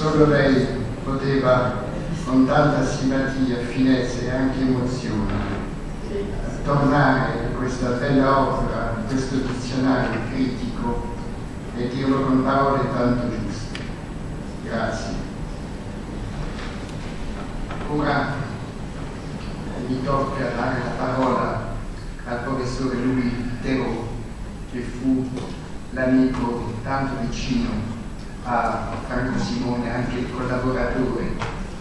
Solo lei poteva, con tanta simpatia, finezza e anche emozione, tornare a questa bella opera, questo dizionario critico, e dirlo con parole tanto giuste. Grazie. Ora mi tocca dare la parola al professore Louis Theroux, che fu l'amico tanto vicino a Franco Simone, anche il collaboratore,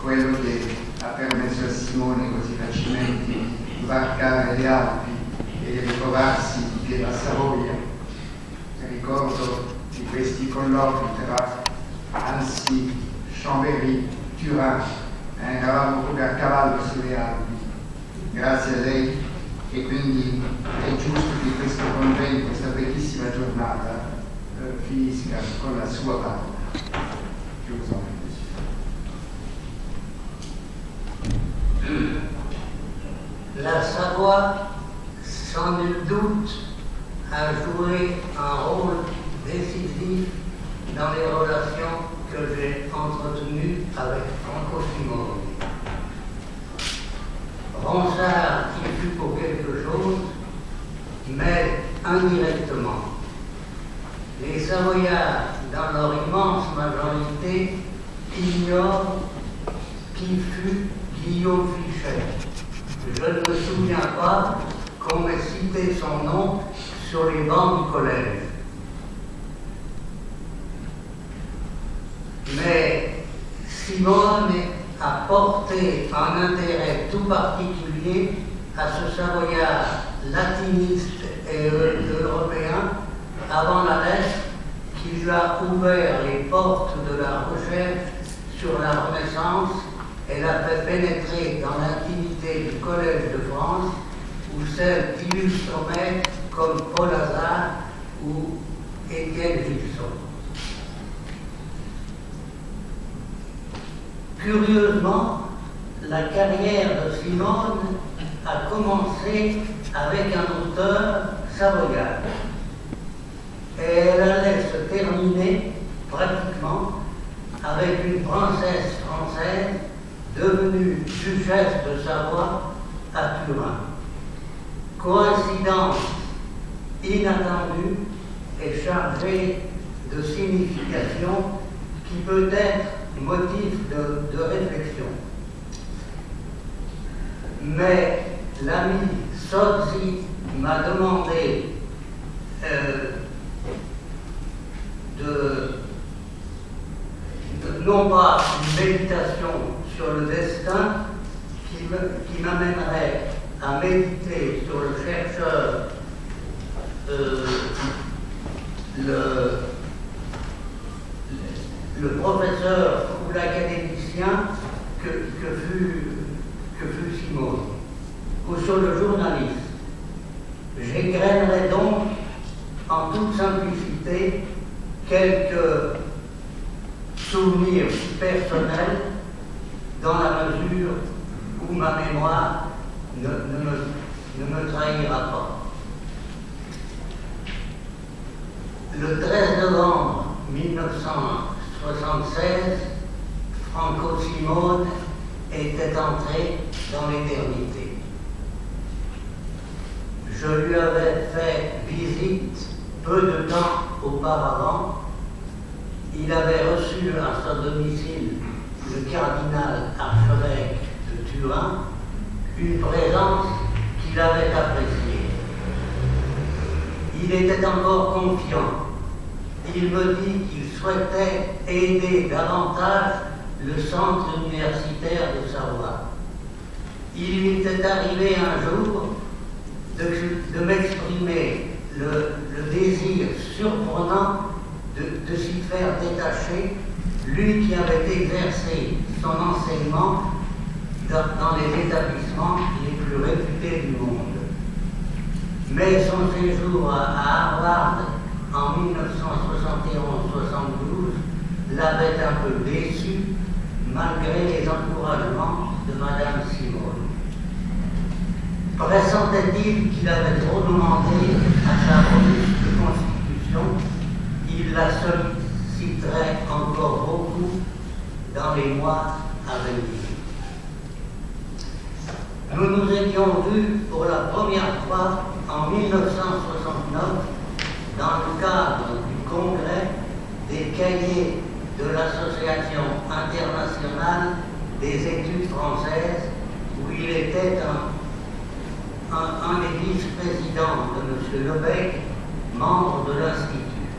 quello che ha permesso a Simone così facilmente di varcare le Alpi e di ritrovarsi in piena Savoia. Ricordo di questi colloqui tra Annecy, Chambéry, Turin, eravamo proprio a cavallo sulle Alpi. Grazie a lei, e quindi è giusto che questo convegno, questa bellissima giornata, finisca con la sua parola. Chiuso. La Savoie, sans nul doute, a joué un rôle décisif dans les relations que j'ai entretenues avec Franco Simone. Ronsard y fut pour quelque chose, mais indirectement. Les Savoyards, dans leur immense majorité, ignorent qui fut Guillaume Fichet. Je ne me souviens pas qu'on ait cité son nom sur les bancs du collège. Mais Simone a porté un intérêt tout particulier à ce Savoyard latiniste et européen avant la lettre qui lui a ouvert les portes de la recherche sur la Renaissance et l'a fait pénétrer dans l'intimité du Collège de France, où celle d'illustres maîtres comme Paul Hazard ou Étienne Gilson. Curieusement, la carrière de Simone a commencé avec un auteur savoyard. Et elle allait se terminer pratiquement avec une princesse française devenue duchesse de Savoie à Turin. Coïncidence inattendue et chargée de signification qui peut être motif de réflexion. Mais l'ami Sozzi m'a demandé non pas une méditation sur le destin qui m'amènerait à méditer sur le chercheur, le professeur ou l'académicien que fut Simone, ou sur le journaliste. J'égrènerai donc en toute simplicité quelques souvenirs personnels dans la mesure où ma mémoire ne me trahira pas. Le 13 novembre 1976, Franco Simone était entré dans l'éternité. Je lui avais fait visite peu de temps auparavant. Il avait reçu à son domicile le cardinal archevêque de Turin, une présence qu'il avait appréciée. Il était encore confiant. Il me dit qu'il souhaitait aider davantage le centre universitaire de Savoie. Il lui était arrivé un jour de m'exprimer le désir surprenant de s'y faire détacher, lui qui avait exercé son enseignement dans les établissements les plus réputés du monde. Mais son séjour à Harvard en 1971-72 l'avait un peu déçu, malgré les encouragements de Madame Simone. Pressentait-il qu'il avait trop demandé à sa robuste constitution, il la solliciterait encore beaucoup dans les mois à venir. Nous nous étions vus pour la première fois en 1969 dans le cadre du congrès des cahiers de l'Association internationale des études françaises, où il était un des vice-présidents de M. Lebec, membre de l'Institut.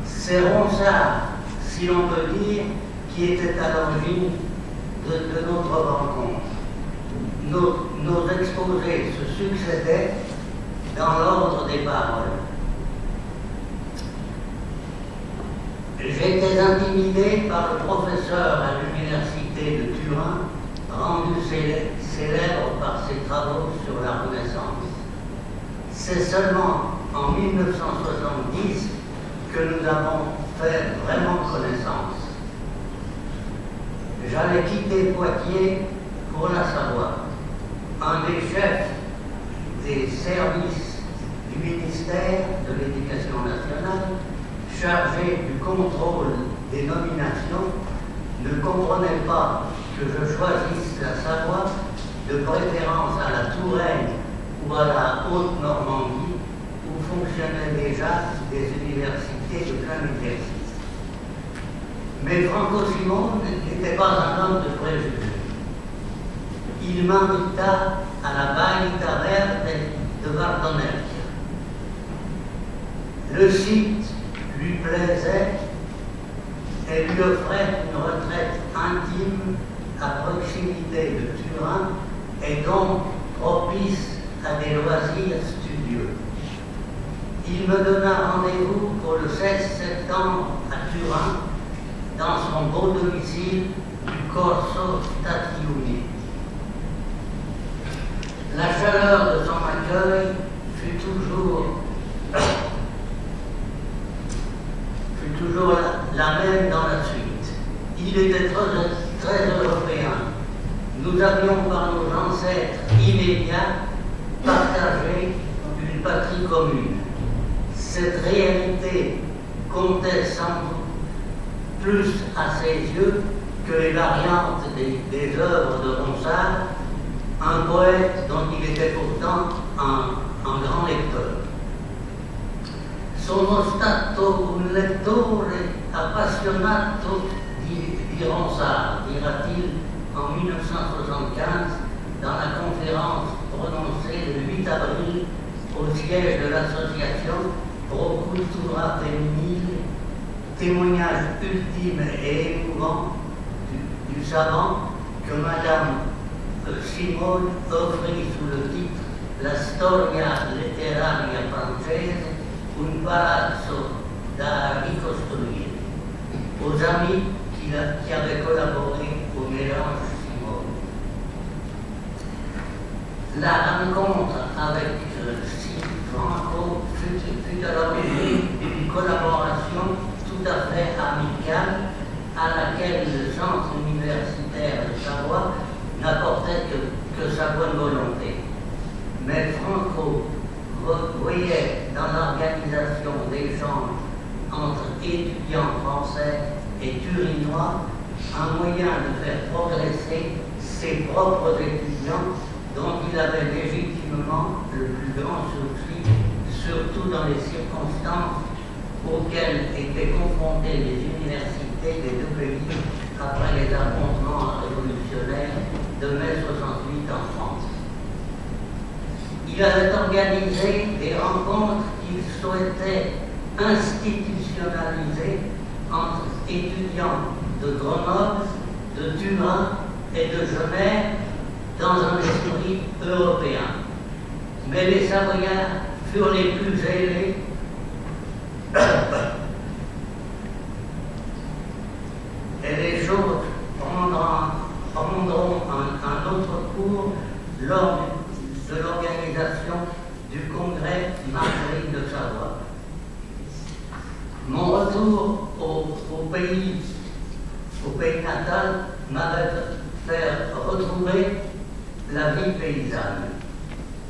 C'est Ronsard, si l'on peut dire, qui était à l'origine de notre rencontre. Nos exposés se succédaient dans l'ordre des paroles. J'étais intimidé par le professeur à l'université de Turin, rendu célèbre par ses travaux sur la Renaissance. C'est seulement en 1970 que nous avons fait vraiment connaissance. J'allais quitter Poitiers pour la Savoie. Un des chefs des services du ministère de l'Éducation nationale, chargé du contrôle des nominations, ne comprenait pas que je choisisse la Savoie, de préférence à la Touraine ou à la Haute-Normandie, où fonctionnaient déjà des universités de plein exercice. Mais Franco Simone n'était pas un homme de préjugés. Il m'invita à la Baita Verte de Vardonecchia. Le site lui plaisait et lui offrait une retraite intime à proximité de Turin et donc propice à des loisirs studieux. Il me donna rendez-vous pour le 16 septembre à Turin, dans son beau domicile du Corso Statiuni. La chaleur de son accueil fut toujours la même dans la suite. Il était très européen. Nous avions par nos ancêtres immédiats partagé une patrie commune. Cette réalité comptait sans doute plus à ses yeux que les variantes des œuvres de Ronsard, un poète dont il était pourtant un grand lecteur. Sono stato un lettore appassionato di Ronsard, dira-t-il en 1975 dans la conférence prononcée le 8 avril au siège de l'association Pro Cultura Femminile, témoignage ultime et émouvant du savant que Madame Simone offrit sous le titre La storia letteraria francese, un palazzo da ricostruire, aux amis qui avaient collaboré au mélange Simone. La rencontre avec Franco fut alors une collaboration tout à fait amicale à laquelle le centre universitaire de Savoie n'apportait que sa bonne volonté. Mais Franco voyait dans l'organisation d'échanges entre étudiants français et turinois un moyen de faire progresser ses propres étudiants dont il avait légitimement le plus grand souci, surtout dans les circonstances auxquelles étaient confrontées les universités des deux pays après les affrontements révolutionnaires de mai 68 en France. Il avait organisé des rencontres qu'il souhaitait institutionnaliser entre étudiants de Grenoble, de Turin et de Genève dans un esprit européen. Mais les Savoyards furent les plus zélés et les choses prendront un autre cours lors de l'organisation du congrès Marguerite de Savoie. Mon retour au pays natal m'avait fait retrouver la vie paysanne.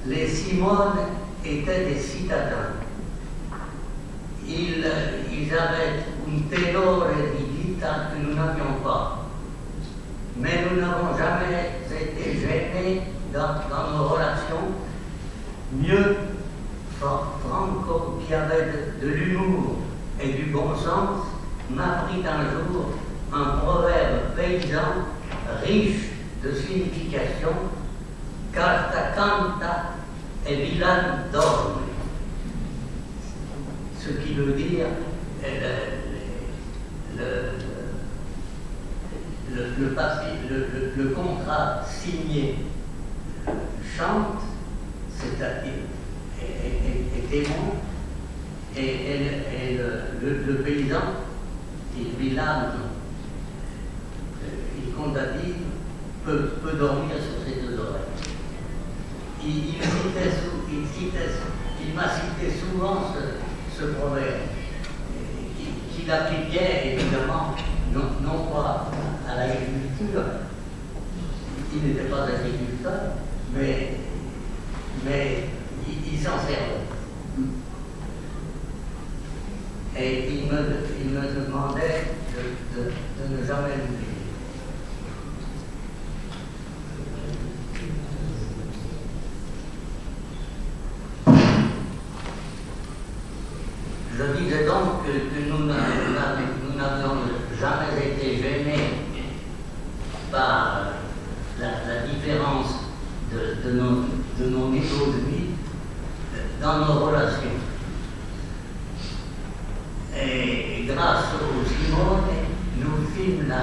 Les Simone étaient des citadins. Ils avaient un tenore di hôpital que nous n'avions pas. Mais nous n'avons jamais été gênés dans nos relations. Mieux, Franco, qui avait de l'humour et du bon sens, m'apprit un jour un proverbe paysan riche de signification: Carta canta et villan dorme. Ce qui veut dire le contrat signé chante, c'est-à-dire est aimant, et le paysan, il villan, il condamne, peut dormir sur ses deux oreilles. Il m'a cité souvent ce proverbe, qu'il appliquait évidemment non pas à l'agriculture, il n'était pas agriculteur, mais il s'en servait. Et il me demandait de ne jamais l'oublier. Je disais donc que nous n'avions jamais été gênés par la différence de nos niveaux de vie dans nos relations. Et grâce au Simone, nous fîmes la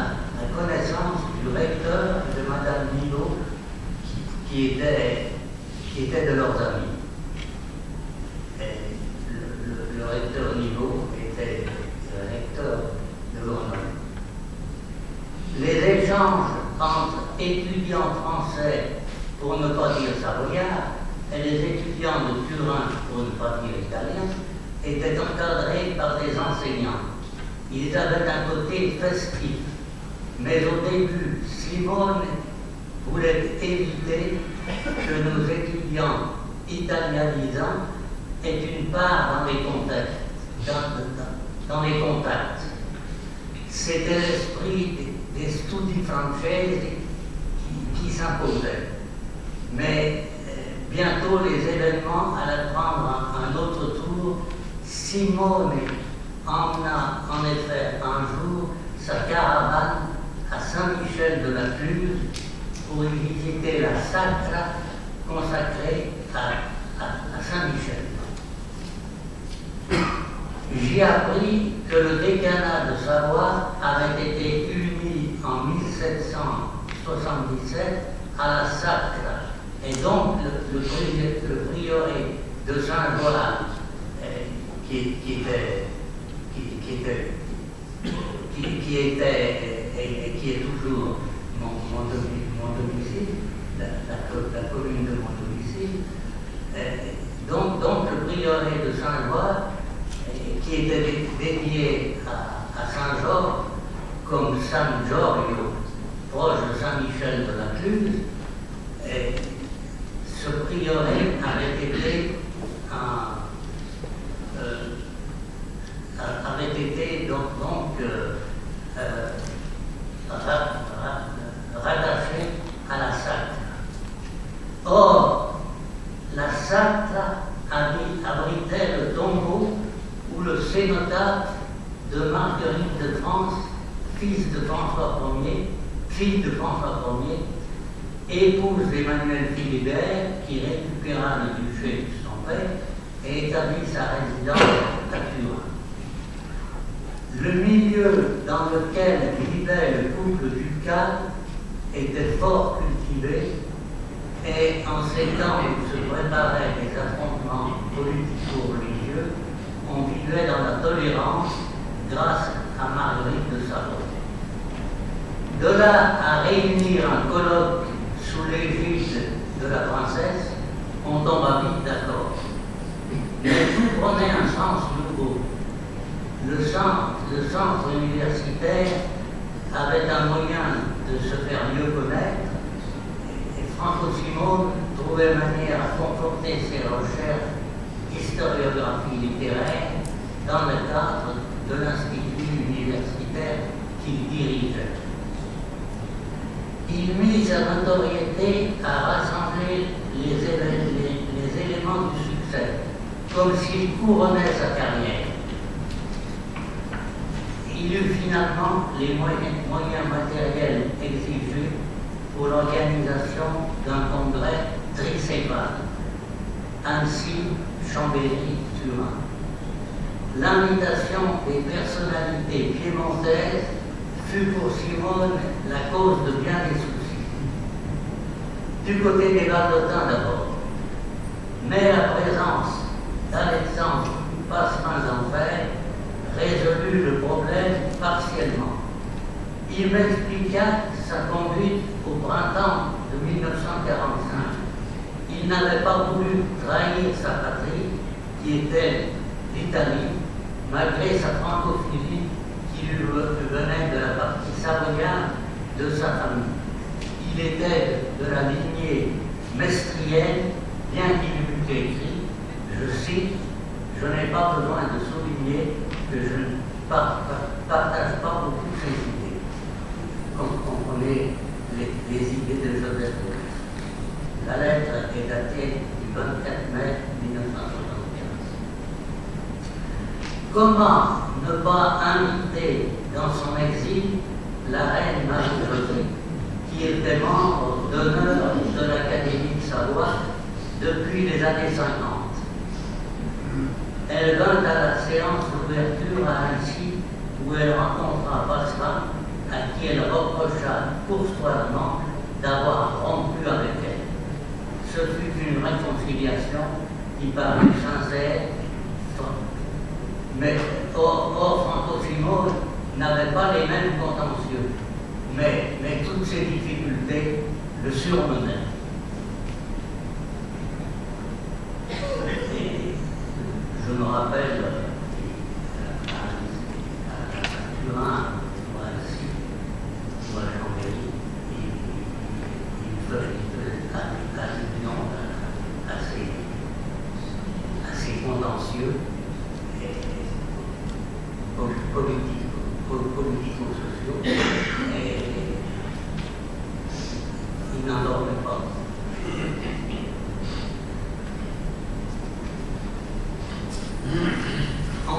connaissance du recteur de Madame Nilo, qui était de leurs amis. Le recteur Nilo était le recteur de Grenoble. Les échanges entre étudiants français, pour ne pas dire savoyards, et les étudiants de Turin, pour ne pas dire italiens, étaient encadrés par des enseignants. Ils avaient un côté festif, mais au début, Simone voulait éviter que nos étudiants italianisants aient une part dans les contacts. C'était l'esprit des studi francesi qui s'imposait. Mais bientôt, les événements allaient prendre un autre tour. Simone emmena en effet un jour sa caravane à Saint-Michel-de-la-Cluse pour y visiter la Sacra consacrée à Saint-Michel. J'y appris que le décanat de Savoie avait été uni en 1777 à la Sacra, et donc le prieuré de Saint-Joal, qui est toujours mon domicile, la commune de mon domicile. Donc le prieuré de Saint-Joal, qui était dédié à Saint-Georges, comme San Giorgio, proche de Saint-Michel-de-la-Cluse, ce prieuré avait été rattaché à la Sacra. Or, la Sacra abritait le tombeau où le cénotaphe de Marguerite de France, fille de François Ier, épouse d'Emmanuel Philibert, qui récupéra le duché de son père et établit sa résidence à Turin. Le milieu dans lequel vivait le couple ducal était fort cultivé, et en ces temps où se préparaient des affrontements politico-religieux, on vivait dans la tolérance grâce à Marguerite de Savoie. De là à réunir un colloque sous l'égide de la princesse, on tomba vite d'accord. Mais tout prenait un sens nouveau. Le centre universitaire avait un moyen de se faire mieux connaître, et Franco Simone trouvait manière à conforter ses recherches d'historiographie littéraire dans le cadre de l'Institut universitaire qu'il dirigeait. Il mit sa notoriété à rassembler les éléments du succès, comme s'il couronnait sa carrière. Il eut finalement les moyens matériels exigés pour l'organisation d'un congrès tricéphale, ainsi Chambéry-Turin. L'invitation des personnalités piémontaises fut pour Simone la cause de bien des soucis. Du côté des Valdotins d'abord, mais la présence d'Alexandre Passemain-Denfer résolut le problème partiellement. Il m'expliqua sa conduite au printemps de 1945. Il n'avait pas voulu trahir sa patrie, qui était l'Italie, malgré sa francophilie qui lui venait de la partie savoyarde de sa famille. Il était de la lignée mestrienne, bien qu'il eût écrit, je cite, « Je n'ai pas besoin de souligner que je ne partage pas beaucoup ces idées. » Comme vous comprenez les idées de Joseph Boris. La lettre est datée du 24 mai 1975. Comment ne pas inviter dans son exil la reine Marie-Josée, qui était membre d'honneur de l'Académie de Savoie depuis les années 50. Elle vint à la séance d'ouverture à Annecy, où elle rencontra Passemain, à qui elle reprocha courtoisement d'avoir rompu avec elle. Ce fut une réconciliation qui parut sincère, mais Franco Simone n'avait pas les mêmes contentieux, mais toutes ces difficultés le surmenaient. Et je me rappelle à Turin, ou à Annecy, ou à Chambéry, il faisait allusion à ces contentieux politico-sociaux, et il n'en dormait pas. On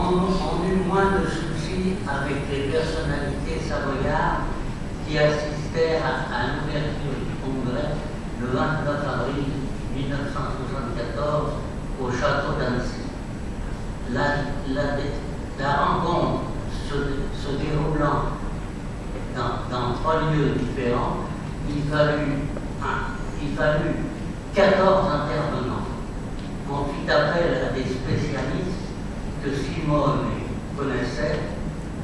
eut moins de soucis avec les personnalités savoyardes qui assistèrent à l'ouverture du congrès le 29 avril 1974 au château d'Annecy. La rencontre se déroulant dans 3 lieux différents, il fallut 14 intervenants. On fit appel à des spécialistes que Simone connaissait.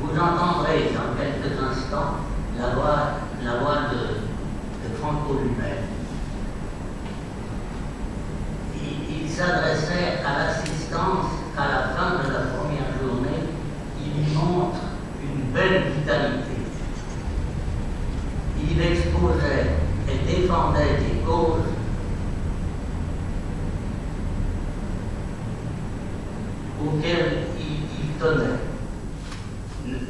Vous entendrez dans quelques instants la voix de Franco lui-même. Il s'adressait à l'assistance à la fin de la première journée. Il y montre une belle vitalité. Il exposait et défendait des causes auxquelles il tenait.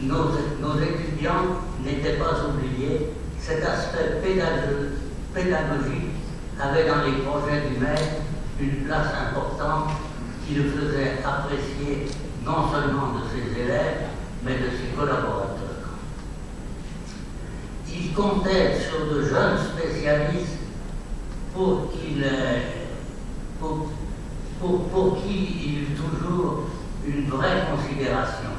Nos étudiants n'étaient pas oubliés. Cet aspect pédagogique avait dans les projets du maître une place importante qui le faisait apprécier non seulement de ses élèves, mais de ses collaborateurs. Il comptait sur de jeunes spécialistes pour qui il eut toujours une vraie considération.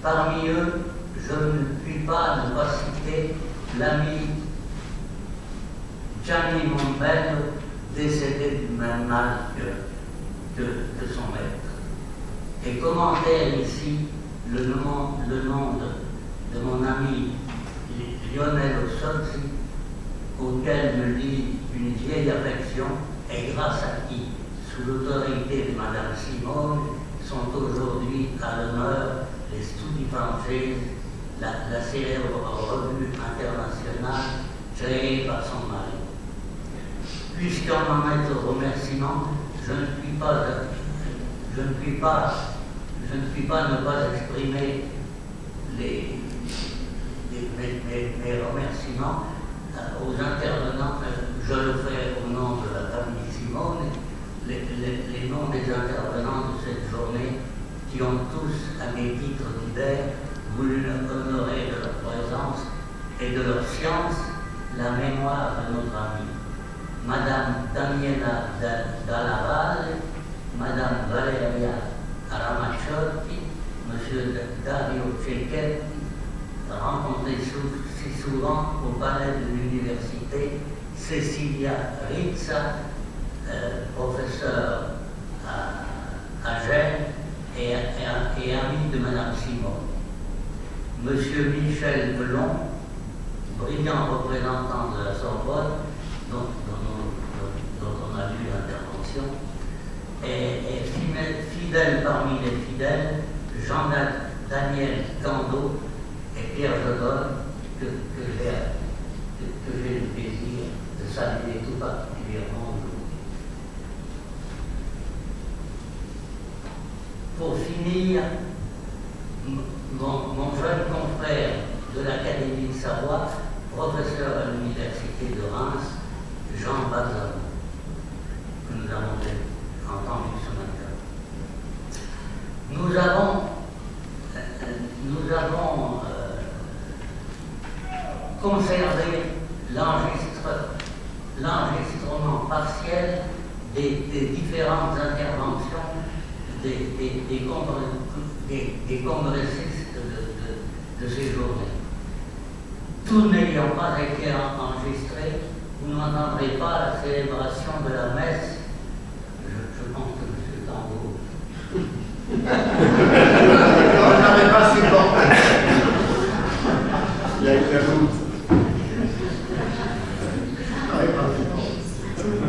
Parmi eux, je ne puis pas ne pas citer l'ami Gianni Mombello, décédé du même mal que son maître. Et commentaire ici le nom de mon ami Lionel Sozzi, auquel me lie une vieille affection, et grâce à qui, sous l'autorité de Madame Simone, sont aujourd'hui à l'honneur les Studi Francesi, la célèbre revue internationale créée par son mari. Puisqu'on en est au remerciement, je ne puis pas ne pas exprimer mes remerciements aux intervenants. Je le fais au nom de la famille Simone, les noms des intervenants de cette journée qui ont tous, à des titres divers, voulu honorer de leur présence et de leur science la mémoire de notre amie. Madame Daniela Dalla Madame Valeria Ramaciotti, Monsieur Dario Cecchetti, rencontrés si souvent au palais de l'université, Cecilia Rizza, professeur à Gênes et ami de Madame Simone. Monsieur Michel Delon, brillant représentant de la Sorbonne, dont on a vu l'intervention, et fidèle parmi les fidèles, Jean-Daniel Cando et Pierre Jodol, que j'ai le plaisir de saluer tout particulièrement aujourd'hui. Pour finir, mon jeune confrère de l'Académie de Savoie, professeur à l'Université de Reims, Jean Bazin, que nous avons entendu ce matin. Nous avons conservé l'enregistrement partiel des différentes interventions des congressistes de ces journées. Tout n'ayant pas été enregistré, vous n'entendrez pas la célébration de la messe. Je pense que M. Tango. On n'avait pas supporté. Il y a eu la route.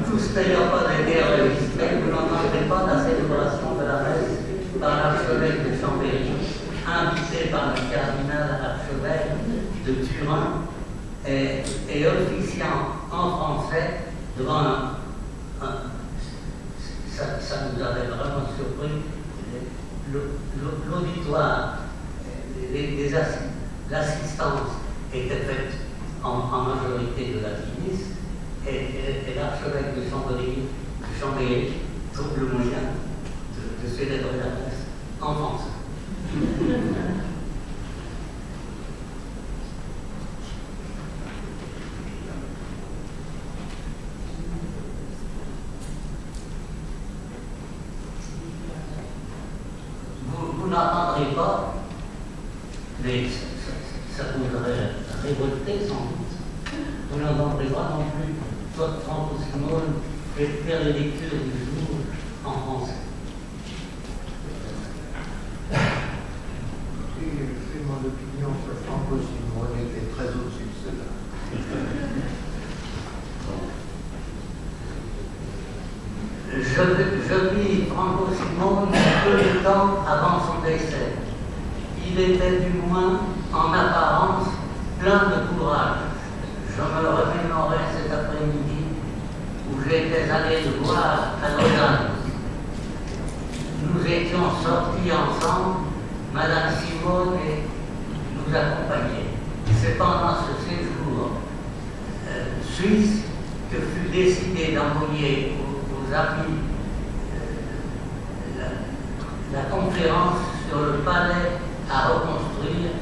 Tous n'ayant pas été enregistrés, vous n'entendrez pas la célébration de la messe par l'archevêque de Chambéry, invité par le cardinal archevêque de Turin et officiant en français devant ça nous avait vraiment surpris, l'auditoire, l'assistance était faite en majorité de latinistes et l'archevêque de Chambéry trouve le moyen de célébrer la messe en français. Vous n'entendrez pas, mais ça vous aurait révolté sans doute. Vous n'entendrez pas non plus Franco Simone faire les lectures du jour en français. J'ai mon opinion sur Franco Simone était très au-dessus de cela. Je vis Franco Simone peu de temps avant son décès. Il était du moins, en apparence, plein de courage. Je me remémorais cet après-midi où j'étais allé le voir à Lausanne. Nous étions sortis ensemble, Madame Simone nous accompagnait. C'est pendant ce séjour suisse que fut décidé d'envoyer aux amis la conférence sur le palais à reconstruire,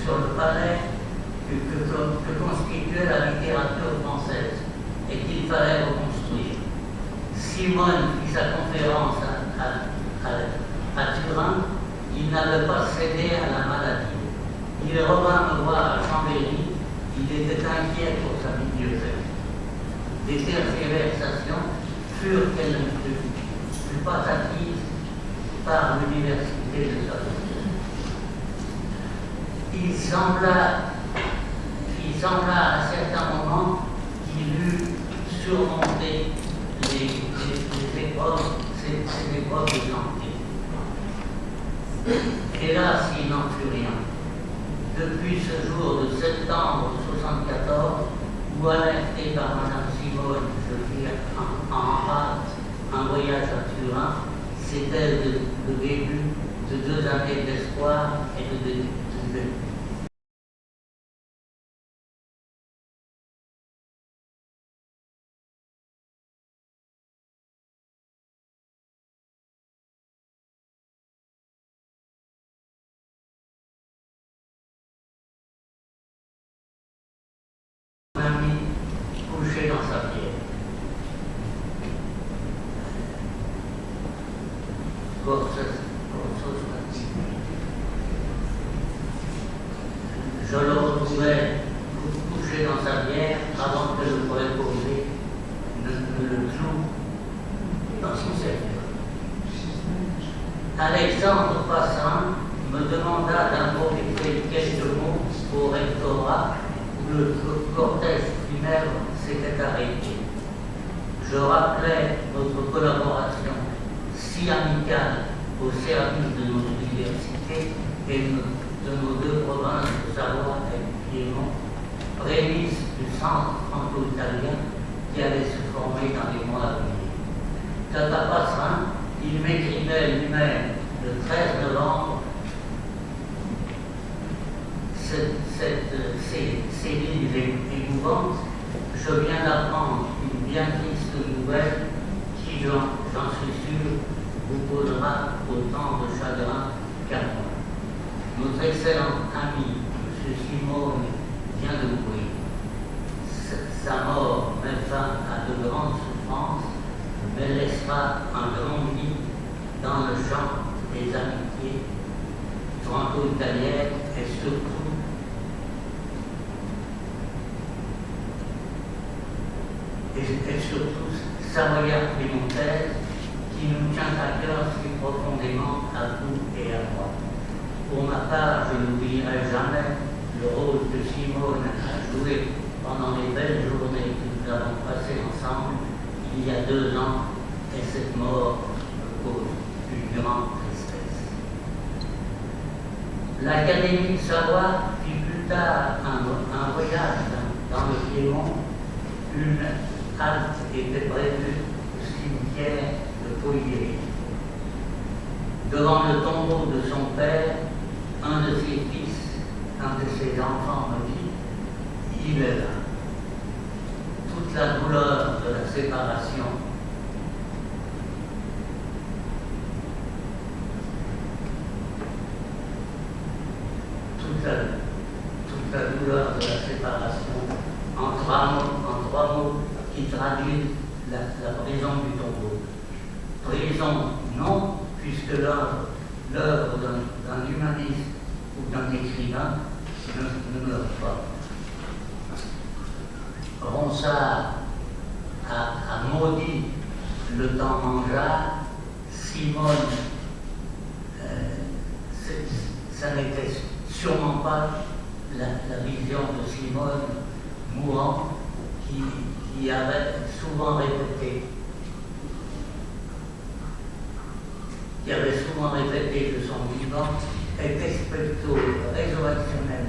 sur le palais que constituait la littérature française et qu'il fallait reconstruire. Simone fit sa conférence à Turin, il n'avait pas cédé à la maladie. Il revint me voir à Chambéry, il était inquiet pour sa bibliothèque. Des tergiversations furent qu'elle ne fut pas acquise par l'université de Sorbonne. Il sembla à certains moments qu'il eût surmonté ces épreuves de santé. Hélas, il n'en fut rien. Depuis ce jour de septembre 1974, où alerté par Madame Simone, je fis en hâte un voyage à Turin, c'était le début de 2 années d'espoir et de Mon ami couché dans sa pierre. Je le retrouvais couché dans sa bière avant que le préposé ne le cloue dans son cercueil. Alexandre Passin me demanda d'improviser quelques mots au rectorat où le cortège funèbre s'était arrêté. Je rappelais notre collaboration si amicale au service de nos universités et de nos deux provinces de Savoie et Piémont, prémisse du centre franco-italien qui allait se former dans les mois à venir. Quant à Passin, il m'écrivait lui-même le 13 novembre ces lignes émouvantes. Je viens d'apprendre une bien triste nouvelle qui, j'en suis sûr, vous causera autant de chagrin qu'à moi. Notre excellent ami, M. Simone, vient de mourir. Sa mort met fin à de grandes souffrances, mais laissera un grand vide dans le champ des amitiés franco-italiennes et surtout savoyarde piémontaise qui nous tient à cœur si profondément à vous et à moi. Pour ma part, je n'oublierai jamais le rôle que Simone a joué pendant les belles journées que nous avons passées ensemble il y a 2 ans, et cette mort me cause une grande tristesse. L'Académie de Savoie fit plus tard un voyage dans le Piémont. Une halte était prévue au cimetière de Poilieri. Devant le tombeau de son père, un de ses fils, un de ses enfants me dit, il est là. Toute la douleur de la séparation, toute la douleur de la séparation, en trois mots qui traduisent la prison du tombeau. Prison, non, puisque l'œuvre d'un humaniste ou d'un écrivain ne meurt pas. Ronsard a maudit le temps mangeable. Simone, ça n'était sûrement pas la vision de Simone mourant qui avait souvent répété que son vivant est expecto résurrectionnel